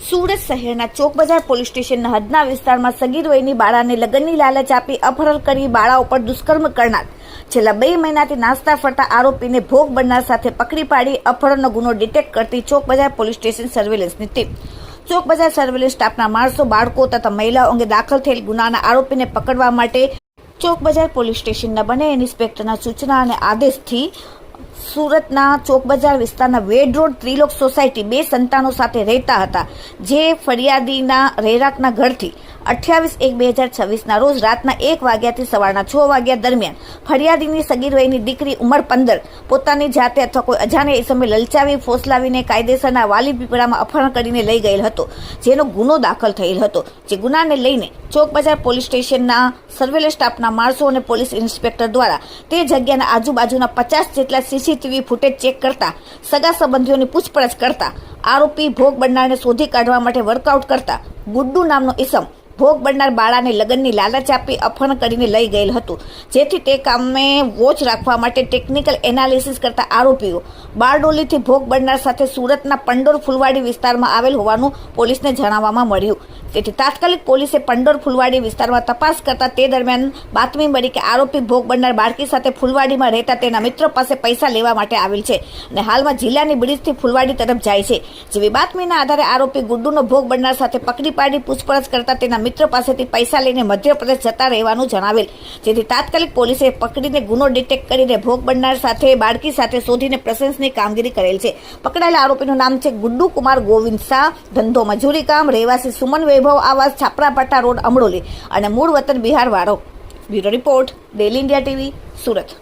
સુરત શહેરના ચોકબજાર પોલીસ સ્ટેશનના હદના વિસ્તારમાં સગીર વયની બાળાને લગ્નની લાલચ આપી અપહરણ કરી બાળા ઉપર દુષ્કર્મ કરનાર છેલ્લા 2 મહિનાથી નાસ્તા ફરતા આરોપીને ભોગ બનનાર સાથે પકડી પાડી અપહરણનો ગુનો ડિટેક્ટ કરતી ચોકબજાર પોલીસ સ્ટેશન સર્વેલન્સની ટીમ ચોકબજાર સર્વેલન્સ સ્ટાફના માણસો બાળકો તથા મહિલાઓ અંગે દાખલ થયેલ ગુનાના આરોપીને પકડવા માટે ચોકબજાર પોલીસ સ્ટેશનના બંને ઇન્સ્પેક્ટરના સૂચના અને આદેશથી સુરતના ચોકબજાર વિસ્તારના વેડ રોડ ત્રિલોક સોસાયટી 2 સંતાનો સાથે રહેતા હતા, જે ફરિયાદીના રહેરાકના ઘરથી 28/1/2026 રોજ રાતના 1 વાગ્યાથી સવારના 6 વાગ્યા દરમિયાન ફરિયાદીની સગીર વયની દીકરી ઉંમર 15 પોતાની જાતે અથવા કોઈ અજાણ્યા ઇસમે લલચાવી ફોસલાવીને કાયદેસરના વાલી પીપળામાં અપહરણ કરીને લઈ ગયેલ હતો, જેનો ગુનો દાખલ થયેલ હતો. જે ગુનાને લઈને ચોકબજાર પોલીસ સ્ટેશનના સર્વેલન્સ સ્ટાફના માણસો અને પોલીસ ઇન્સ્પેક્ટર દ્વારા તે જગ્યાના આજુબાજુના 50 જેટલા સીસીટીવી ફૂટેજ ચેક કરતા સગા સંબંધીઓની પૂછપરછ કરતા આરોપી ભોગ બનનારને શોધી કાઢવા માટે વર્કઆઉટ કરતા ગુડ્ડુ નામનો ઇસમ ભોગ બનનાર બાળાને લગ્નની લાલચ આપી અપહરણ કરીને લઈ ગયેલ હતું. જેથી તે કામે વોચ રાખવા માટે ટેકનિકલ એનાલિસિસ કરતા આરોપીઓ બારડોલીથી ભોગ બનનાર સાથે સુરતના પંડોર ફુલવાડી વિસ્તારમાં આવેલ હોવાનું પોલીસને જાણવામાં મળ્યું. તેથી તાત્કાલિક પોલીસે પંડોર ફુલવાડી વિસ્તારમાં તપાસ કરતા તે દરમિયાન બાતમી મળી કે આરોપી ભોગ બનનાર બાળકી સાથે ફુલવાડીમાં રહેતા તેના મિત્રો પાસે પૈસા લેવા માટે આવેલ છે અને હાલમાં જિલ્લાની બ્રિજથી ફુલવાડી તરફ જાય છે. જેવી બાતમીના આધારે આરોપી ગુડ્ડુનો ભોગ બનનાર સાથે પકડી પાડી પૂછપરછ કરતા તેના મિત્ર પાસેથી પૈસા લઈને મધ્યપ્રદેશ જતા રહેવાનું જણાવેલ. જેથી તાત્કાલિક પોલીસે પકડીને ગુનો ડિટેક્ટ કરીને ભોગ બનનાર સાથે બાળકી સાથે શોધીને પ્રશંસનીય કામગીરી કરેલ છે. પકડાયેલા આરોપીનું નામ છે ગુડ્ડુ કુમાર ગોવિંદ શાહ, ધંધો મજૂરી કામ, રહેવાસી સુમન વૈભવ આવાસ, છાપરાપટ્ટા રોડ, અમરોલી અને મૂળ વતન બિહાર વાળો. Bureau report, daily India TV, Surat.